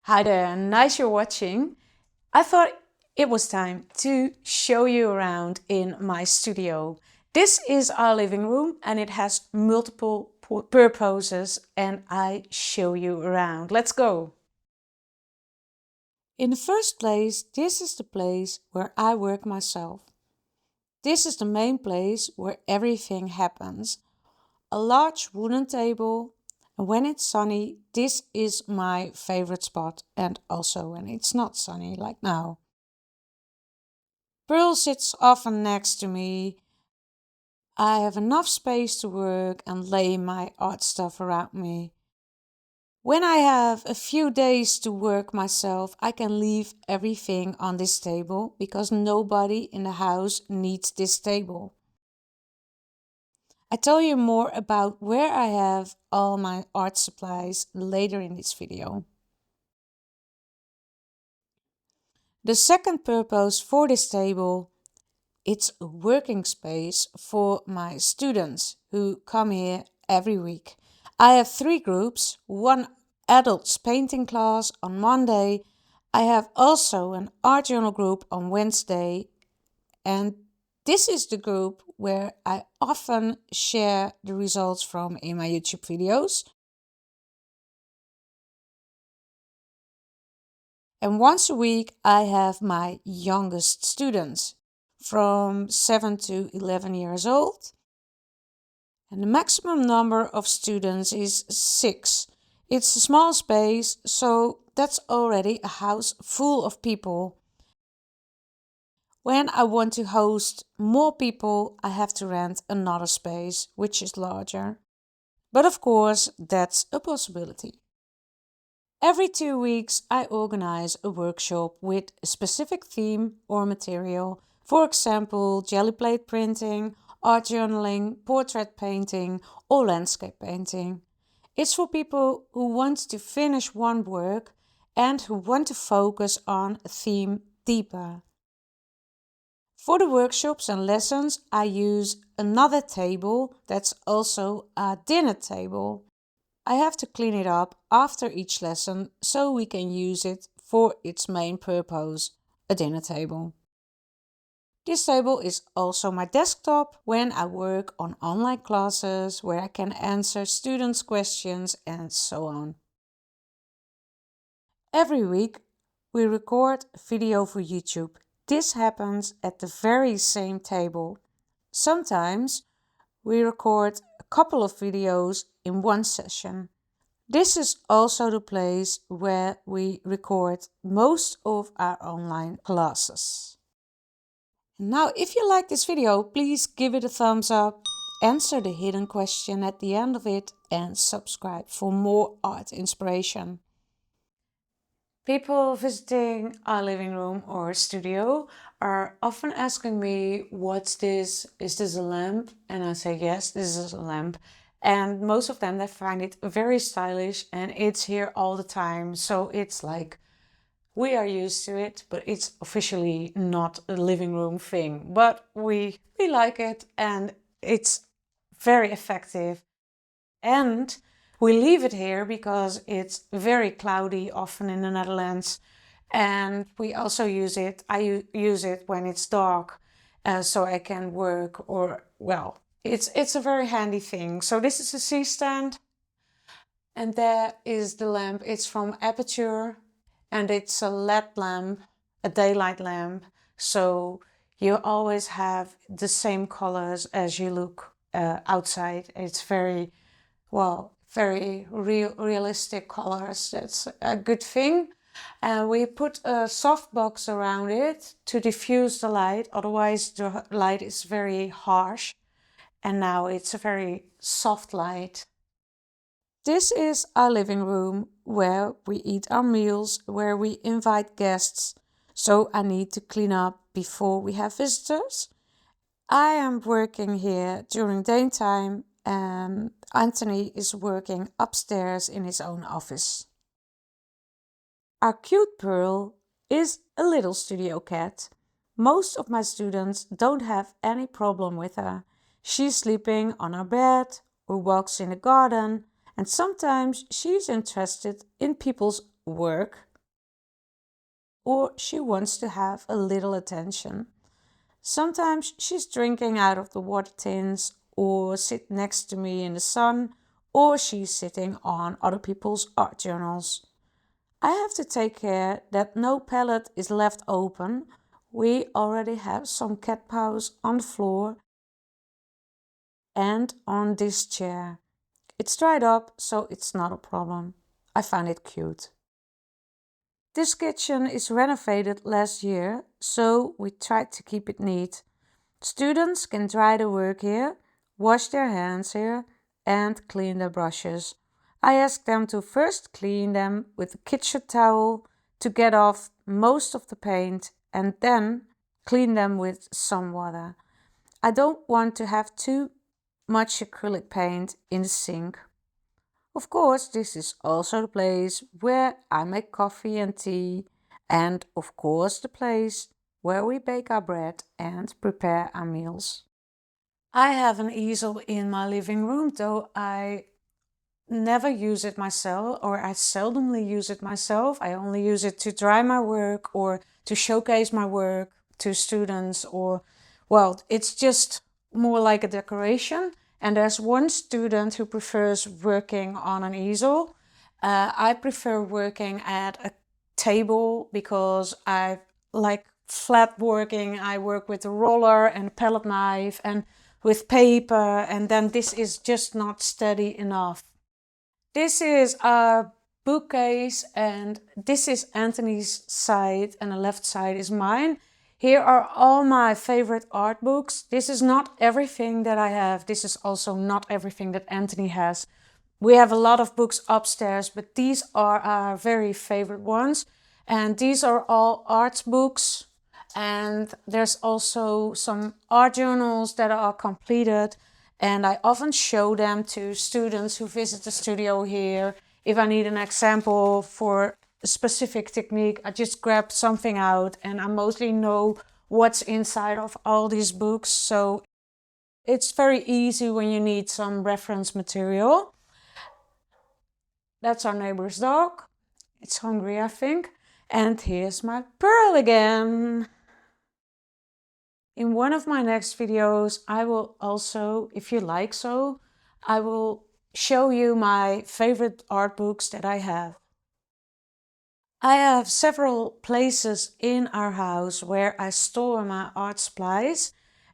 Hi there, nice you're watching. I thought it was time to show you around in my studio. This is our living room and it has multiple purposes and I show you around. Let's go. In the first place, this is the place where I work myself. This is the main place where everything happens. A large wooden table, and when it's sunny, this is my favorite spot, and also when it's not sunny, like now. Pearl sits often next to me. I have enough space to work and lay my art stuff around me. When I have a few days to work myself, I can leave everything on this table because nobody in the house needs this table. I tell you more about where I have all my art supplies later in this video. The second purpose for this table, it's a working space for my students who come here every week. I have 3 groups, one adults painting class on Monday. I have also an art journal group on Wednesday, and this is the group where I often share the results from in my YouTube videos. And once a week, I have my youngest students from 7 to 11 years old. And the maximum number of students is 6. It's a small space, so that's already a house full of people. When I want to host more people, I have to rent another space, which is larger. But of course, that's a possibility. Every 2 weeks, I organize a workshop with a specific theme or material. For example, jelly plate printing, art journaling, portrait painting, or landscape painting. It's for people who want to finish one work and who want to focus on a theme deeper. For the workshops and lessons, I use another table that's also a dinner table. I have to clean it up after each lesson so we can use it for its main purpose, a dinner table. This table is also my desktop when I work on online classes where I can answer students' questions and so on. Every week we record a video for YouTube. This happens at the very same table. Sometimes we record a couple of videos in one session. This is also the place where we record most of our online classes. Now, if you like this video, please give it a thumbs up, answer the hidden question at the end of it, and subscribe for more art inspiration. People visiting our living room or studio are often asking me, what's this? Is this a lamp? And I say, yes, this is a lamp. And most of them, they find it very stylish and it's here all the time. So it's like, we are used to it, but it's officially not a living room thing. But we like it and it's very effective. And we leave it here because it's very cloudy often in the Netherlands. And we also use it, I use it when it's dark, so I can work or, well, it's a very handy thing. So this is a C-stand. And there is the lamp. It's from Aperture and it's a LED lamp, a daylight lamp. So you always have the same colors as you look outside. It's very, well, very realistic colors. That's a good thing. And we put a soft box around it to diffuse the light. Otherwise the light is very harsh. And now it's a very soft light. This is our living room where we eat our meals, where we invite guests. So I need to clean up before we have visitors. I am working here during daytime and Anthony is working upstairs in his own office. Our cute Pearl is a little studio cat. Most of my students don't have any problem with her. She's sleeping on our bed or walks in the garden, and sometimes she's interested in people's work or she wants to have a little attention. Sometimes she's drinking out of the water tins, or sit next to me in the sun, or she's sitting on other people's art journals. I have to take care that no palette is left open. We already have some cat paws on the floor and on this chair. It's dried up, so it's not a problem. I find it cute. This kitchen is renovated last year, so we tried to keep it neat. Students can dry their work here, wash their hands here, and clean their brushes. I ask them to first clean them with a kitchen towel to get off most of the paint and then clean them with some water. I don't want to have too much acrylic paint in the sink. Of course, this is also the place where I make coffee and tea, and of course the place where we bake our bread and prepare our meals. I have an easel in my living room, though I never use it myself, or I seldomly use it myself. I only use it to dry my work or to showcase my work to students, or, well, it's just more like a decoration. And there's one student who prefers working on an easel. I prefer working at a table because I like flat working. I work with a roller and a palette knife and with paper, and then this is just not steady enough. This is a bookcase, and this is Anthony's side, and the left side is mine. Here are all my favorite art books. This is not everything that I have. This is also not everything that Anthony has. We have a lot of books upstairs, but these are our very favorite ones. And these are all art books. And there's also some art journals that are completed. And I often show them to students who visit the studio here. If I need an example for a specific technique, I just grab something out, and I mostly know what's inside of all these books. So it's very easy when you need some reference material. That's our neighbor's dog. It's hungry, I think. And here's my Pearl again. In one of my next videos, I will also, if you like so, I will show you my favorite art books that I have. I have several places in our house where I store my art supplies,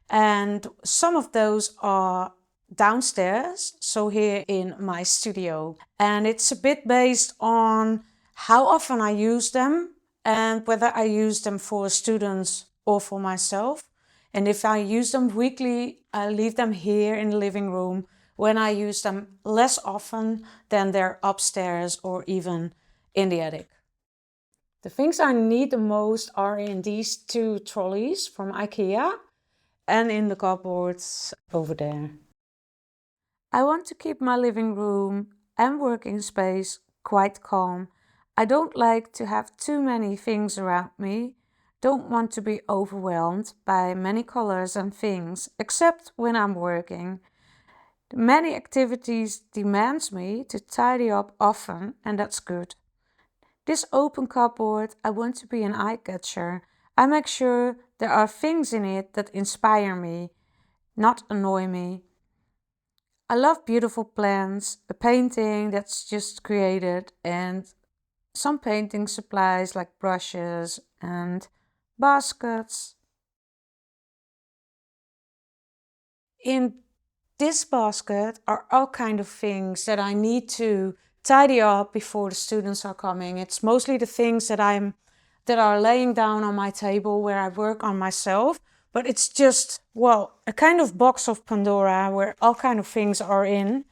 and some of those are downstairs, so here in my studio. And it's a bit based on how often I use them and whether I use them for students or for myself. And if I use them weekly, I leave them here in the living room. When I use them less often, then they're upstairs or even in the attic. The things I need the most are in these two trolleys from IKEA and in the cupboards over there. I want to keep my living room and working space quite calm. I don't like to have too many things around me. Don't want to be overwhelmed by many colors and things, except when I'm working. Many activities demands me to tidy up often, and that's good. This open cupboard, I want to be an eye-catcher. I make sure there are things in it that inspire me, not annoy me. I love beautiful plants, a painting that's just created, and some painting supplies like brushes and baskets. In this basket are all kind of things that I need to tidy up before the students are coming. It's mostly the things that are laying down on my table where I work on myself, but it's just, well, a kind of box of Pandora where all kind of things are in.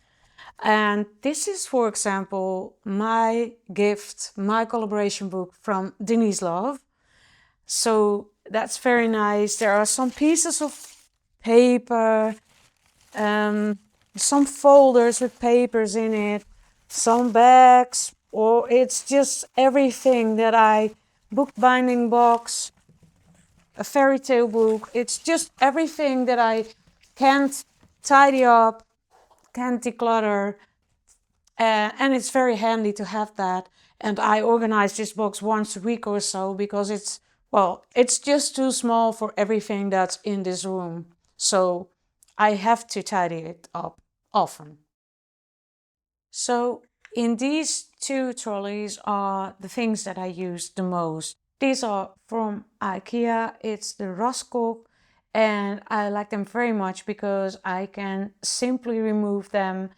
And this is, for example, my gift, my collaboration book from Denise Love. So that's very nice. There are some pieces of paper, some folders with papers in it, some bags, or it's just everything that bookbinding box, a fairy tale book. It's just everything that I can't tidy up, can't declutter, and it's very handy to have that. And I organize this box once a week or so because it's just too small for everything that's in this room. So I have to tidy it up often. So in these two trolleys are the things that I use the most. These are from IKEA. It's the Raskop, and I like them very much because I can simply remove them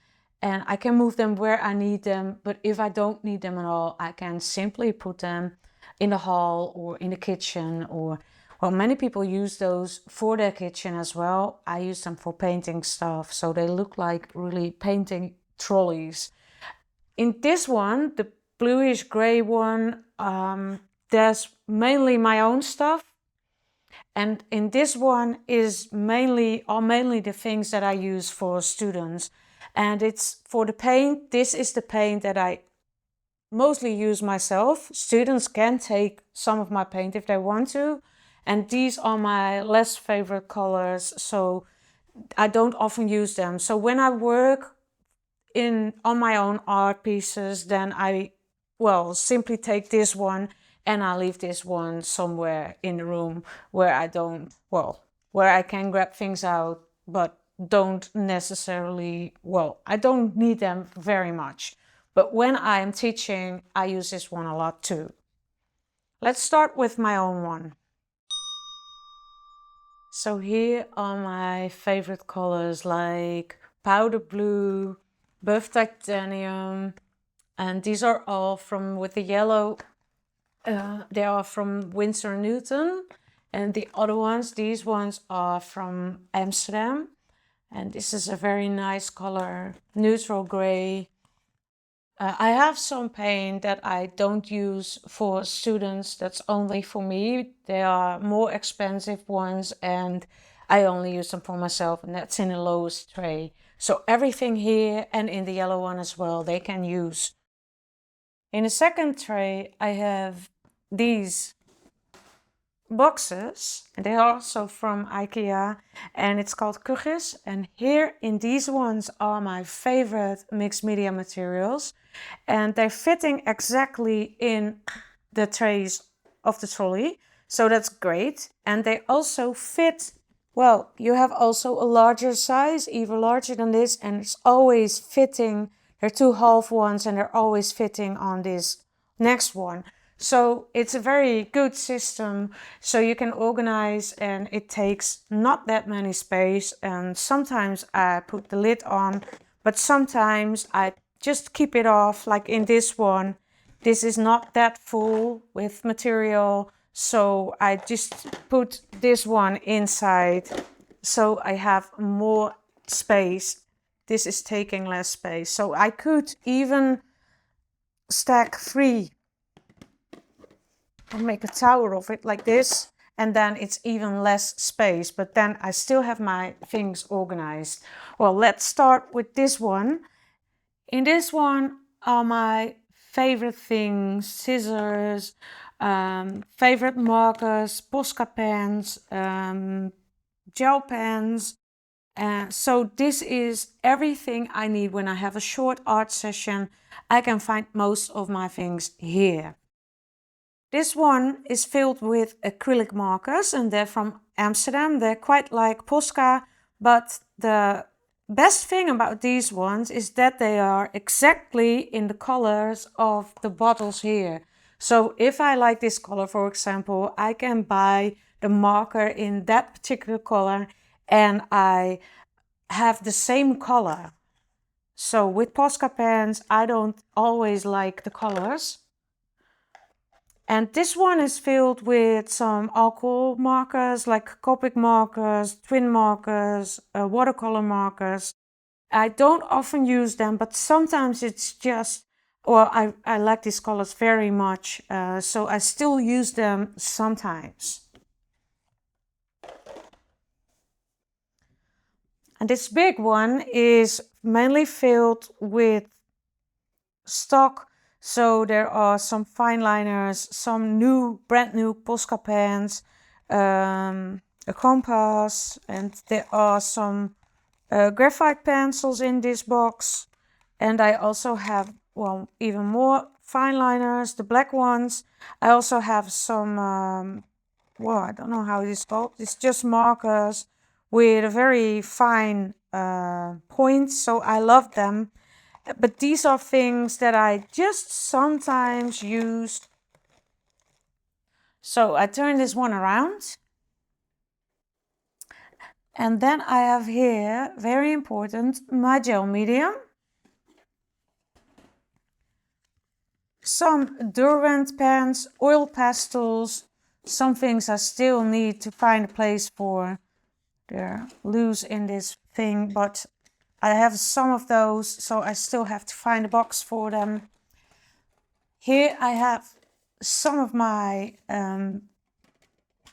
and I can move them where I need them. But if I don't need them at all, I can simply put them in the hall or in the kitchen, or well, many people use those for their kitchen as well. I use them for painting stuff, so they look like really painting trolleys. In this one, the bluish gray one, there's mainly my own stuff. And in this one is mainly the things that I use for students. And it's for the paint. This is the paint that I mostly use myself. Students can take some of my paint if they want to. And these are my less favorite colors, so I don't often use them. So when I work on my own art pieces, then I simply take this one and I leave this one somewhere in the room where where I can grab things out, but don't necessarily, I don't need them very much. But when I'm teaching, I use this one a lot too. Let's start with my own one. So here are my favorite colors, like powder blue, buff titanium, and these are all with the yellow, they are from Winsor & Newton, and the other ones, these ones are from Amsterdam, and this is a very nice color, neutral gray. I have some paint that I don't use for students, that's only for me. They are more expensive ones and I only use them for myself, and that's in the lowest tray. So everything here and in the yellow one as well, they can use. In the second tray, I have these boxes, and they are also from IKEA, and it's called kuchjes. And here in these ones are my favorite mixed media materials, and they're fitting exactly in the trays of the trolley, so that's great. And they also fit well. You have also a larger size, even larger than this, and it's always fitting. They're two half ones and they're always fitting on this next one. So it's a very good system, so you can organize and it takes not that many space. And sometimes I put the lid on, but sometimes I just keep it off, like in this one. This is not that full with material, so I just put this one inside so I have more space. This is taking less space, so I could even stack 3 or make a tower of it like this, and then it's even less space, but then I still have my things organized. Well, let's start with this one. In this one are my favorite things: scissors, favorite markers, Posca pens, gel pens. So this is everything I need when I have a short art session. I can find most of my things here. This one is filled with acrylic markers, and they're from Amsterdam. They're quite like Posca, but the best thing about these ones is that they are exactly in the colors of the bottles here. So if I like this color, for example, I can buy the marker in that particular color and I have the same color. So with Posca pens, I don't always like the colors. And this one is filled with some alcohol markers, like Copic markers, twin markers, watercolor markers. I don't often use them, but sometimes it's just, I like these colors very much, so I still use them sometimes. And this big one is mainly filled with stock. So there are some fine liners, some brand new Posca pens, a compass, and there are some graphite pencils in this box. And I also have, even more fine liners, the black ones. I also have some, well, I don't know how it is called. It's just markers with a very fine point, so I love them. But these are things that I just sometimes use. So I turn this one around. And then I have here, very important, my gel medium. Some Derwent pens, oil pastels. Some things I still need to find a place for. They're loose in this thing, but I have some of those, so I still have to find a box for them. Here I have some of my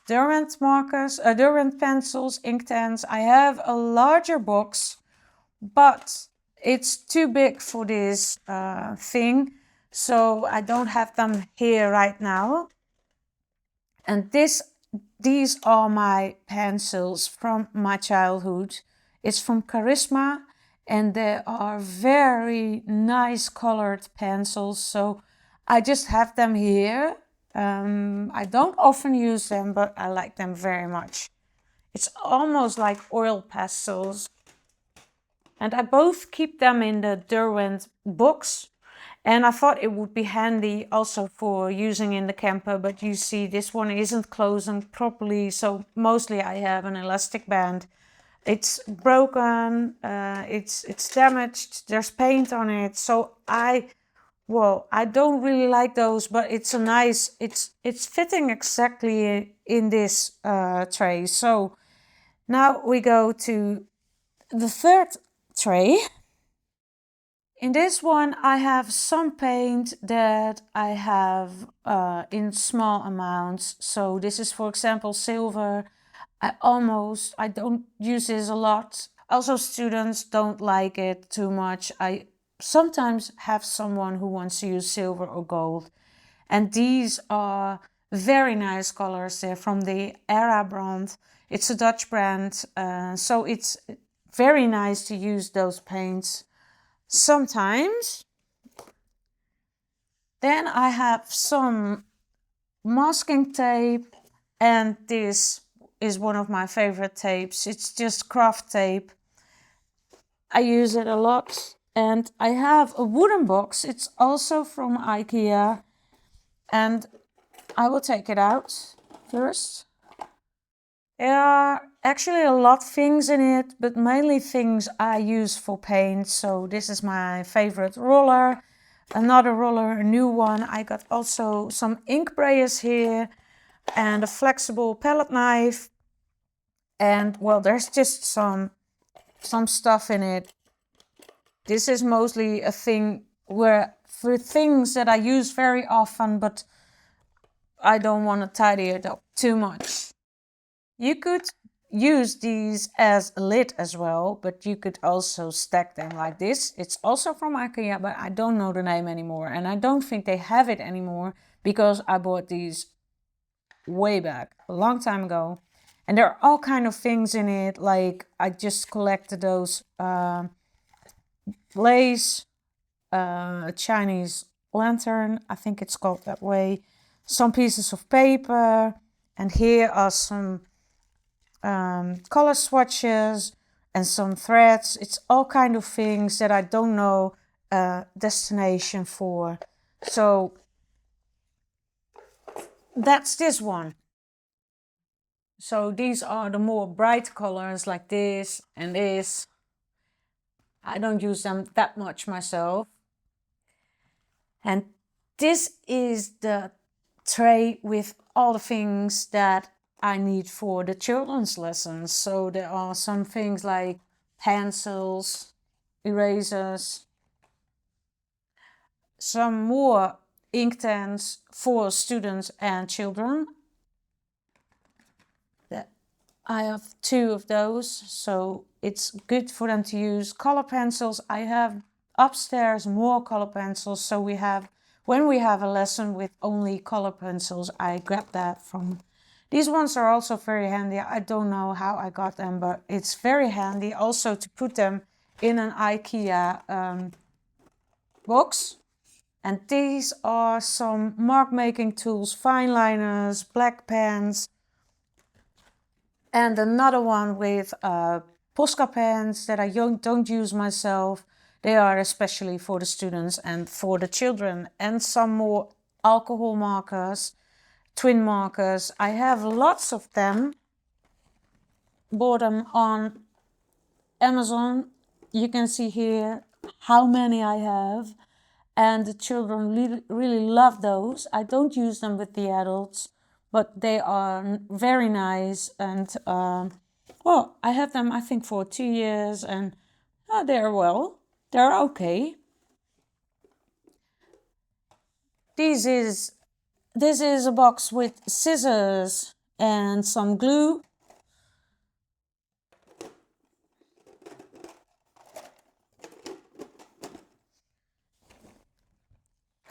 Derwent markers, Derwent pencils, Inktense. I have a larger box, but it's too big for this thing, so I don't have them here right now. And these are my pencils from my childhood. It's from Charisma, and they are very nice colored pencils, so I just have them here. I don't often use them, but I like them very much. It's almost like oil pastels. And I both keep them in the Derwent box. And I thought it would be handy also for using in the camper, but you see this one isn't closing properly, so mostly I have an elastic band. It's broken, it's damaged, there's paint on it, so I don't really like those, but it's a nice, it's fitting exactly in this tray. So now we go to the third tray. In this one I have some paint that I have in small amounts. So this is, for example, silver. I don't use this a lot. Also, students don't like it too much. I sometimes have someone who wants to use silver or gold. And these are very nice colors. They're from the Era brand. It's a Dutch brand, so it's very nice to use those paints sometimes. Then I have some masking tape, and this is one of my favorite tapes. It's just craft tape. I use it a lot. And I have a wooden box. It's also from IKEA. And I will take it out first. There are actually a lot of things in it, but mainly things I use for paint. So this is my favorite roller, another roller, a new one. I got also some ink brayers here and a flexible palette knife. And well, there's just some stuff in it. This is mostly a thing where for things that I use very often, but I don't want to tidy it up too much. You could use these as a lid as well, but you could also stack them like this. It's also from IKEA, but I don't know the name anymore. And I don't think they have it anymore because I bought these way back, a long time ago. And there are all kind of things in it, like I just collected those lace, a Chinese lantern, I think it's called that way, some pieces of paper, and here are some color swatches and some threads. It's all kind of things that I don't know destination for. So that's this one. So these are the more bright colors like this and this. I don't use them that much myself. And this is the tray with all the things that I need for the children's lessons. So there are some things like pencils, erasers, some more Inktense for students and children. I have 2 of those, so it's good for them to use. Color pencils, I have upstairs more color pencils, so when we have a lesson with only color pencils, I grab that from. These ones are also very handy. I don't know how I got them, but it's very handy also to put them in an IKEA box. And these are some mark making tools, fine liners, black pens, and another one with Posca pens that I don't use myself. They are especially for the students and for the children, and some more alcohol markers, twin markers. I have lots of them. Bought them on Amazon. You can see here how many I have, and the children really love those. I don't use them with the adults, but they are very nice, and well, I have them I think for 2 years, and they're okay. This is a box with scissors and some glue.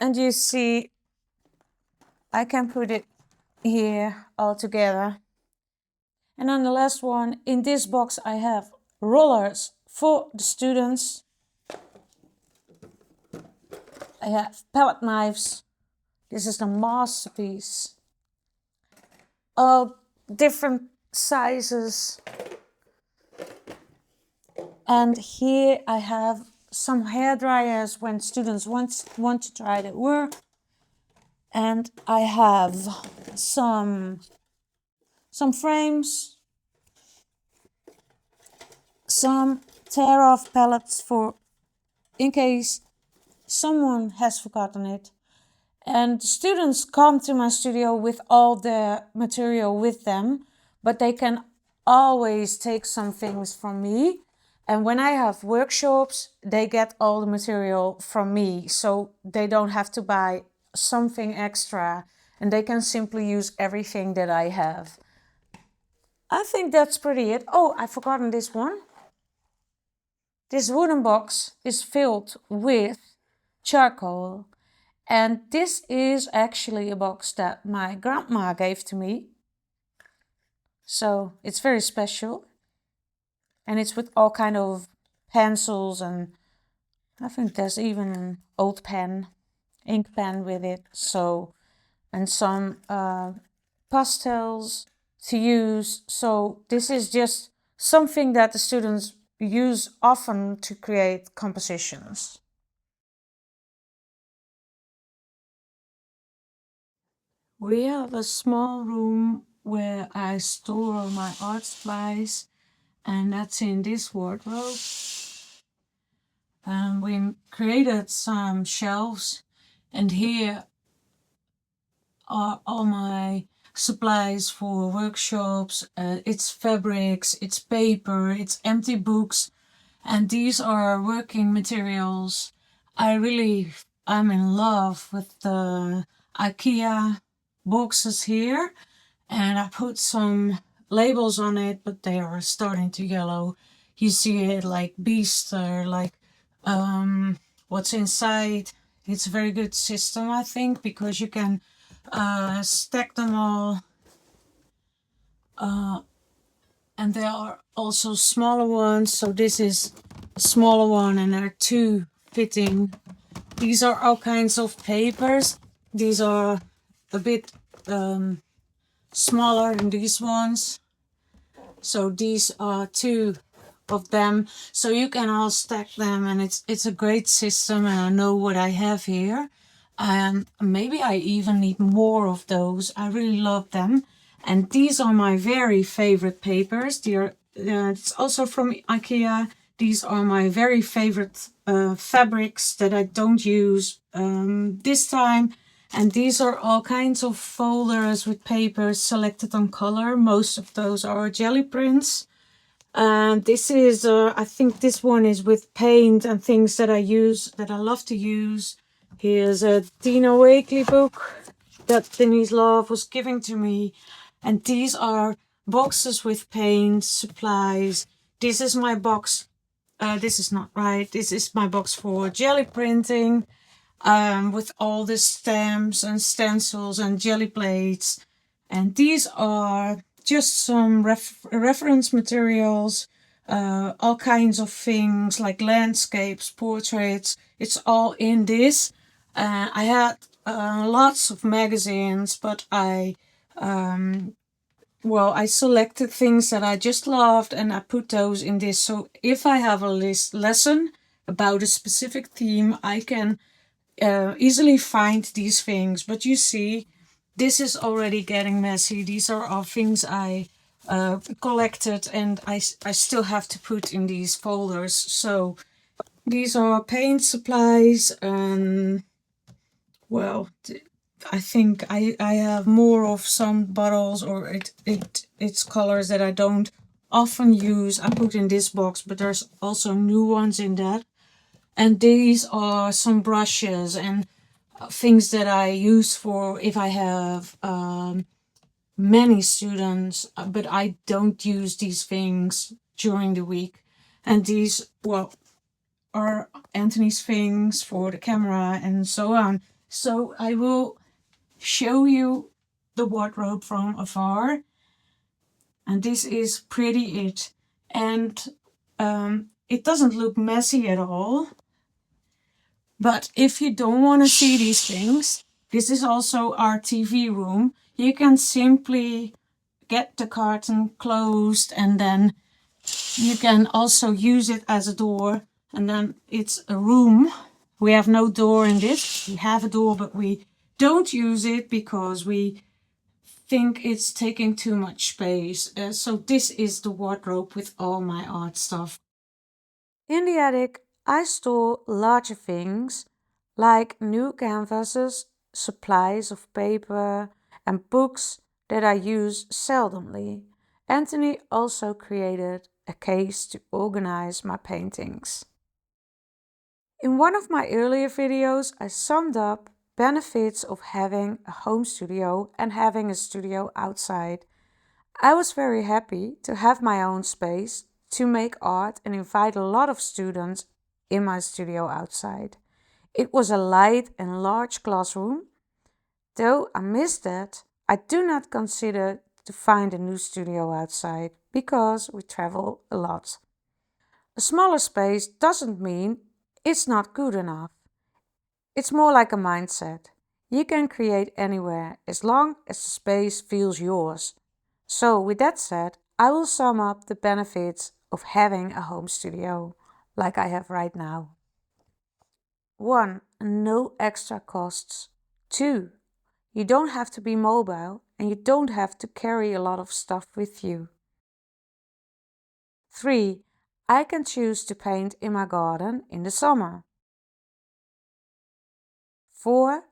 And you see, I can put it here all together. And on the last one, in this box I have rollers for the students. I have palette knives. This is the masterpiece. All different sizes. And here I have some hair dryers when students want to try their work. And I have some frames, some tear off palettes for in case someone has forgotten it. And students come to my studio with all the material with them, but they can always take some things from me. And when I have workshops, they get all the material from me, so they don't have to buy something extra, and they can simply use everything that I have. I think that's pretty it. Oh, I've forgotten this one. This wooden box is filled with charcoal. And this is actually a box that my grandma gave to me. So it's very special. And it's with all kind of pencils, and I think there's even an old pen, ink pen with it. So, and some pastels to use. So this is just something that the students use often to create compositions. We have a small room where I store my art supplies, and that's in this wardrobe. And we created some shelves, and here are all my supplies for workshops. It's fabrics, it's paper, it's empty books, and these are working materials. I'm in love with the IKEA boxes here, and I put some labels on it, but they are starting to yellow. You see it like beast or like what's inside. It's a very good system, I think, because you can stack them all. And there are also smaller ones. So this is a smaller one, and there are two fitting. These are all kinds of papers. These are a bit smaller than these ones. So these are two of them. So you can all stack them, and it's a great system, and I know what I have here. And maybe I even need more of those. I really love them. And these are my very favorite papers. It's also from IKEA. These are my very favorite fabrics that I don't use this time. And these are all kinds of folders with papers selected on color. Most of those are jelly prints. And this is, I think this one is with paint and things that I love to use. Here's a Dina Wakley book that Denise Love was giving to me. And these are boxes with paint, supplies. This is my box. This is not right. This is my box for jelly printing, with all the stamps and stencils and jelly plates. And these are just some reference materials, all kinds of things like landscapes, portraits. It's all in this. I had lots of magazines, but I selected things that I just loved and I put those in this. So if I have a lesson about a specific theme, I can easily find these things. But you see, this is already getting messy. These are all things I collected and I still have to put in these folders. So these are paint supplies and, well, I think I have more of some bottles or it's colors that I don't often use. I put in this box, but there's also new ones in that. And these are some brushes and things that I use for if I have many students, but I don't use these things during the week. And these, well, are Anthony's things for the camera and so on. So I will show you the wardrobe from afar. And this is pretty it. And it doesn't look messy at all. But if you don't want to see these things, this is also our TV room. You can simply get the curtain closed and then you can also use it as a door. And then it's a room. We have no door in this. We have a door, but we don't use it because we think it's taking too much space. So this is the wardrobe with all my art stuff. In the attic, I store larger things like new canvases, supplies of paper, and books that I use seldomly. Anthony also created a case to organize my paintings. In one of my earlier videos, I summed up benefits of having a home studio and having a studio outside. I was very happy to have my own space to make art and invite a lot of students in my studio outside. It was a light and large classroom. Though I miss that, I do not consider to find a new studio outside because we travel a lot. A smaller space doesn't mean it's not good enough. It's more like a mindset. You can create anywhere as long as the space feels yours. So with that said, I will sum up the benefits of having a home studio like I have right now. 1. No extra costs. 2. You don't have to be mobile and you don't have to carry a lot of stuff with you. 3. I can choose to paint in my garden in the summer. 4.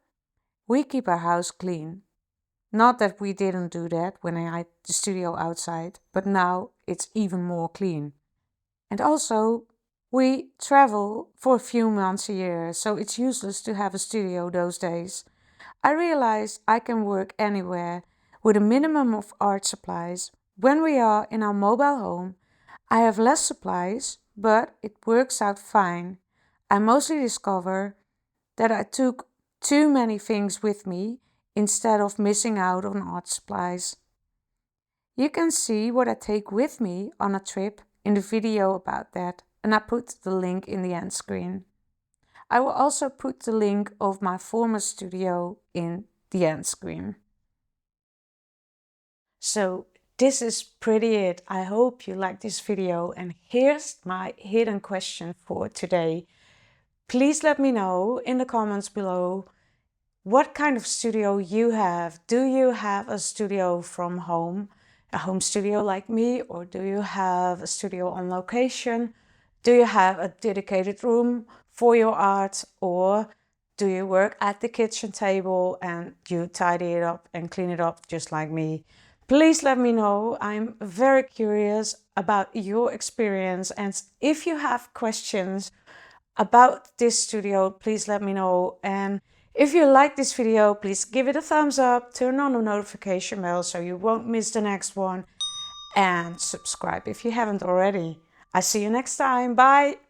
We keep our house clean. Not that we didn't do that when I had the studio outside, but now it's even more clean. And also, we travel for a few months a year, so it's useless to have a studio those days. I realize I can work anywhere with a minimum of art supplies. When we are in our mobile home, I have less supplies, but it works out fine. I mostly discover that I took too many things with me instead of missing out on art supplies. You can see what I take with me on a trip in the video about that, and I put the link in the end screen. I will also put the link of my former studio in the end screen. So this is pretty it. I hope you like this video, and here's my hidden question for today. Please let me know in the comments below what kind of studio you have. Do you have a studio from home, a home studio like me, or do you have a studio on location? Do you have a dedicated room for your art, or do you work at the kitchen table and you tidy it up and clean it up just like me? Please let me know. I'm very curious about your experience, and if you have questions about this studio, please let me know. And if you like this video, please give it a thumbs up, turn on the notification bell so you won't miss the next one, and subscribe if you haven't already. I see you next time. Bye!